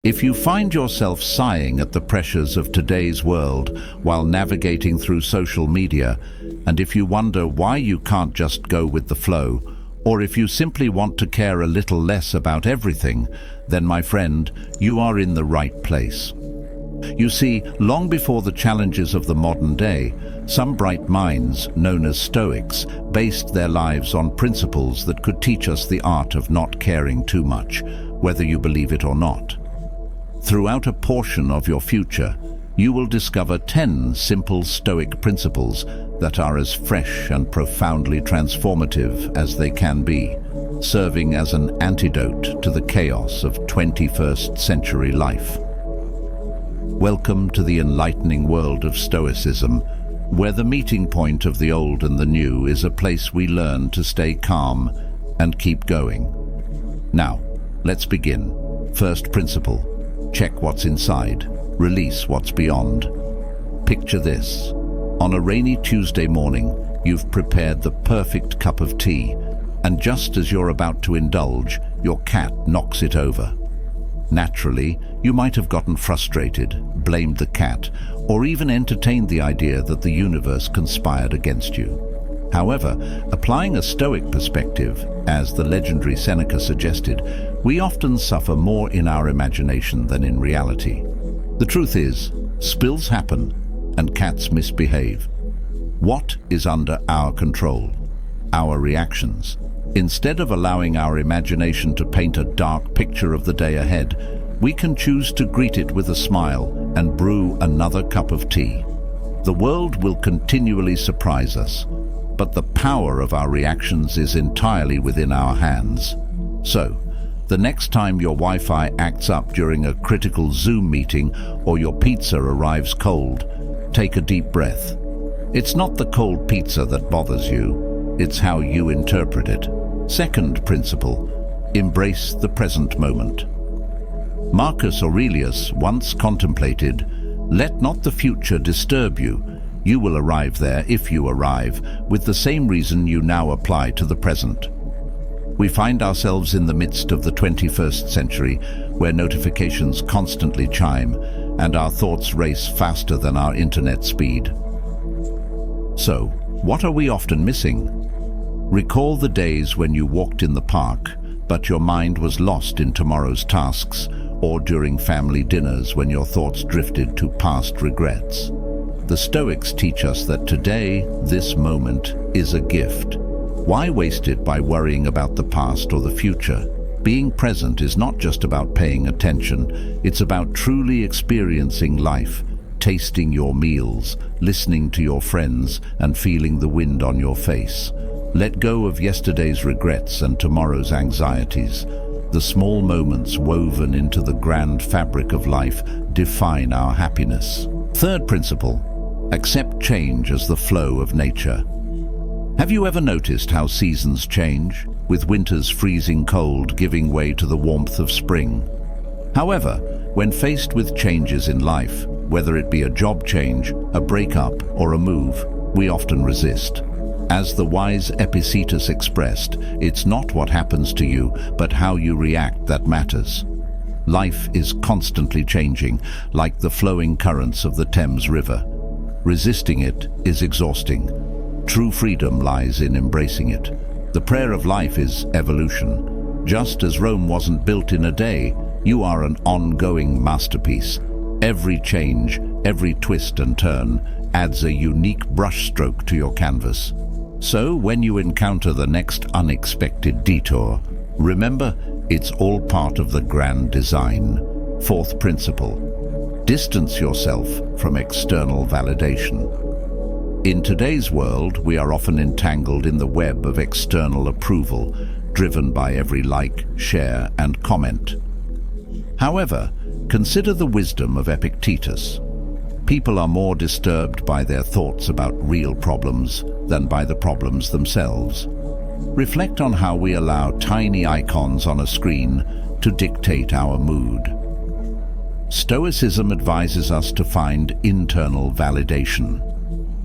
If you find yourself sighing at the pressures of today's world while navigating through social media, and if you wonder why you can't just go with the flow, or if you simply want to care a little less about everything, then my friend, you are in the right place. You see, long before the challenges of the modern day, some bright minds, known as Stoics, based their lives on principles that could teach us the art of not caring too much, whether you believe it or not. Throughout a portion of your future, you will discover 10 simple Stoic principles that are as fresh and profoundly transformative as they can be, serving as an antidote to the chaos of 21st century life. Welcome to the enlightening world of Stoicism, where the meeting point of the old and the new is a place we learn to stay calm and keep going. Now, let's begin. First principle. Check what's inside, release what's beyond. Picture this. On a rainy Tuesday morning, you've prepared the perfect cup of tea, and just as you're about to indulge, your cat knocks it over. Naturally, you might have gotten frustrated, blamed the cat, or even entertained the idea that the universe conspired against you. However, applying a Stoic perspective, as the legendary Seneca suggested, we often suffer more in our imagination than in reality. The truth is, spills happen and cats misbehave. What is under our control? Our reactions. Instead of allowing our imagination to paint a dark picture of the day ahead, we can choose to greet it with a smile and brew another cup of tea. The world will continually surprise us, but the power of our reactions is entirely within our hands. So, the next time your Wi-Fi acts up during a critical Zoom meeting or your pizza arrives cold, take a deep breath. It's not the cold pizza that bothers you, it's how you interpret it. Second principle, embrace the present moment. Marcus Aurelius once contemplated, "Let not the future disturb you. You will arrive there, if you arrive, with the same reason you now apply to the present." We find ourselves in the midst of the 21st century, where notifications constantly chime, and our thoughts race faster than our internet speed. So, what are we often missing? Recall the days when you walked in the park, but your mind was lost in tomorrow's tasks, or during family dinners when your thoughts drifted to past regrets. The Stoics teach us that today, this moment, is a gift. Why waste it by worrying about the past or the future? Being present is not just about paying attention, it's about truly experiencing life, tasting your meals, listening to your friends, and feeling the wind on your face. Let go of yesterday's regrets and tomorrow's anxieties. The small moments woven into the grand fabric of life define our happiness. Third principle. Accept change as the flow of nature. Have you ever noticed how seasons change, with winter's freezing cold giving way to the warmth of spring? However, when faced with changes in life, whether it be a job change, a breakup, or a move, we often resist. As the wise Epictetus expressed, it's not what happens to you, but how you react that matters. Life is constantly changing, like the flowing currents of the Thames River. Resisting it is exhausting. True freedom lies in embracing it. The prayer of life is evolution. Just as Rome wasn't built in a day, you are an ongoing masterpiece. Every change, every twist and turn adds a unique brushstroke to your canvas. So when you encounter the next unexpected detour, remember, it's all part of the grand design. Fourth principle. Distance yourself from external validation. In today's world, we are often entangled in the web of external approval, driven by every like, share, and comment. However, consider the wisdom of Epictetus. People are more disturbed by their thoughts about real problems than by the problems themselves. Reflect on how we allow tiny icons on a screen to dictate our mood. Stoicism advises us to find internal validation.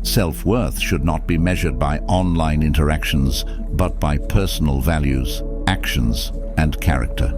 Self-worth should not be measured by online interactions, but by personal values, actions, and character.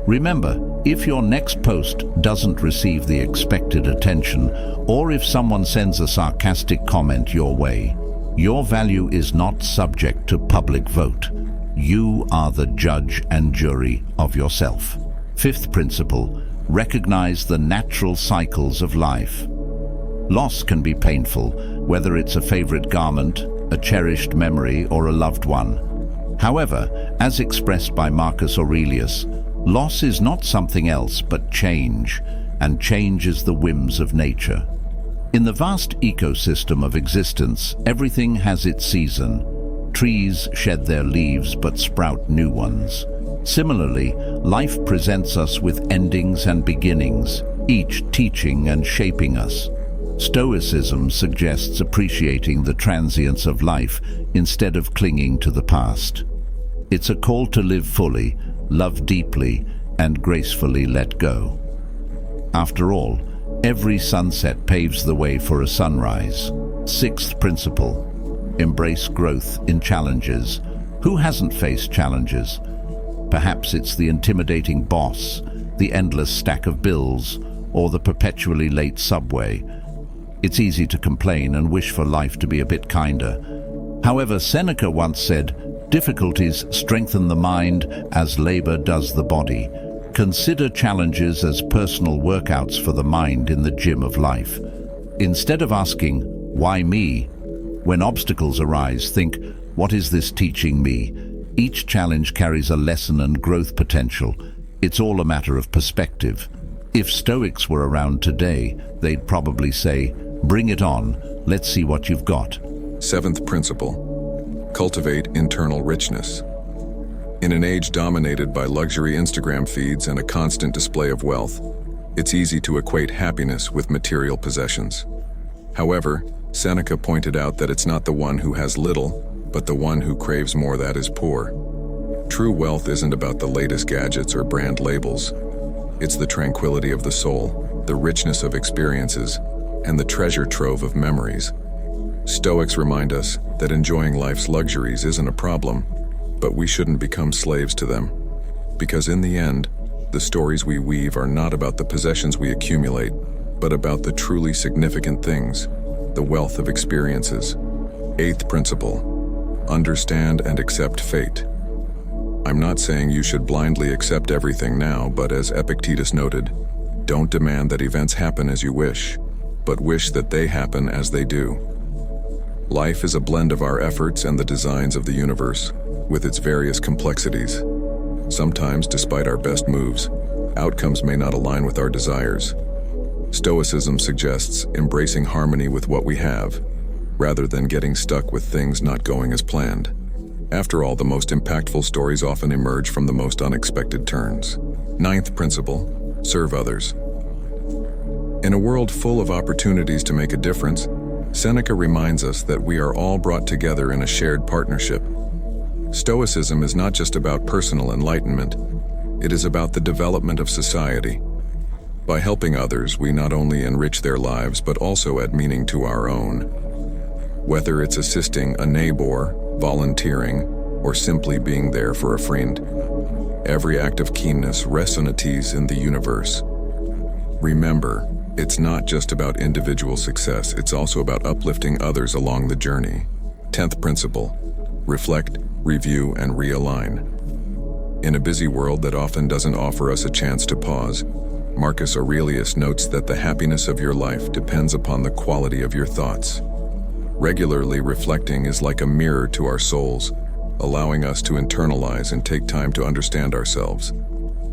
Remember, If your next post doesn't receive the expected attention, or if someone sends a sarcastic comment your way, your value is not subject to public vote. You are the judge and jury of yourself. Fifth principle, recognize the natural cycles of life. Loss can be painful, whether it's a favorite garment, a cherished memory, or a loved one. However, as expressed by Marcus Aurelius, loss is not something else but change, and change is the whims of nature. In the vast ecosystem of existence, everything has its season. Trees shed their leaves but sprout new ones. Similarly, life presents us with endings and beginnings, each teaching and shaping us. Stoicism suggests appreciating the transience of life instead of clinging to the past. It's a call to live fully, love deeply, and gracefully let go. After all, every sunset paves the way for a sunrise. Sixth principle, embrace growth in challenges. Who hasn't faced challenges? Perhaps it's the intimidating boss, the endless stack of bills, or the perpetually late subway. It's easy to complain and wish for life to be a bit kinder. However, Seneca once said, "Difficulties strengthen the mind as labor does the body." Consider challenges as personal workouts for the mind in the gym of life. Instead of asking, "Why me?" when obstacles arise, think, "What is this teaching me?" Each challenge carries a lesson and growth potential. It's all a matter of perspective. If Stoics were around today, they'd probably say, "Bring it on, let's see what you've got." Seventh principle, cultivate internal richness. In an age dominated by luxury Instagram feeds and a constant display of wealth, it's easy to equate happiness with material possessions. However, Seneca pointed out that it's not the one who has little, but the one who craves more that is poor. True wealth isn't about the latest gadgets or brand labels. It's the tranquility of the soul, the richness of experiences, and the treasure trove of memories. Stoics remind us that enjoying life's luxuries isn't a problem, but we shouldn't become slaves to them. Because in the end, the stories we weave are not about the possessions we accumulate, but about the truly significant things, the wealth of experiences. Eighth principle, understand and accept fate. I'm not saying you should blindly accept everything now, but as Epictetus noted, don't demand that events happen as you wish, but wish that they happen as they do. Life is a blend of our efforts and the designs of the universe, with its various complexities. Sometimes, despite our best moves, outcomes may not align with our desires. Stoicism suggests embracing harmony with what we have, rather than getting stuck with things not going as planned. After all, the most impactful stories often emerge from the most unexpected turns. Ninth principle, serve others. In a world full of opportunities to make a difference, Seneca reminds us that we are all brought together in a shared partnership. Stoicism is not just about personal enlightenment, it is about the development of society. By helping others, we not only enrich their lives, but also add meaning to our own. Whether it's assisting a neighbor, volunteering, or simply being there for a friend, every act of keenness resonates in the universe. Remember, it's not just about individual success, it's also about uplifting others along the journey. 10th principle, reflect, review, and realign. In a busy world that often doesn't offer us a chance to pause, Marcus Aurelius notes that the happiness of your life depends upon the quality of your thoughts. Regularly reflecting is like a mirror to our souls, allowing us to internalize and take time to understand ourselves.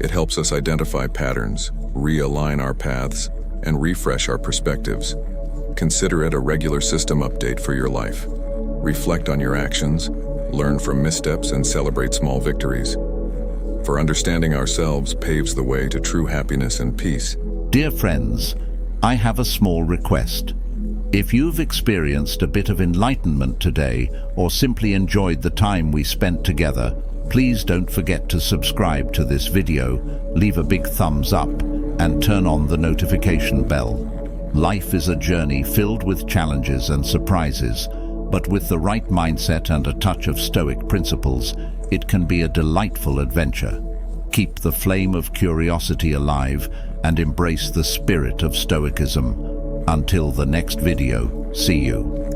It helps us identify patterns, realign our paths, and refresh our perspectives. Consider it a regular system update for your life. Reflect on your actions, learn from missteps, and celebrate small victories. For understanding ourselves paves the way to true happiness and peace. Dear friends, I have a small request. If you've experienced a bit of enlightenment today, or simply enjoyed the time we spent together, please don't forget to subscribe to this video, leave a big thumbs up, and turn on the notification bell. Life is a journey filled with challenges and surprises, but with the right mindset and a touch of Stoic principles, it can be a delightful adventure. keep the flame of curiosity alive, and embrace the spirit of Stoicism. Until the next video, see you.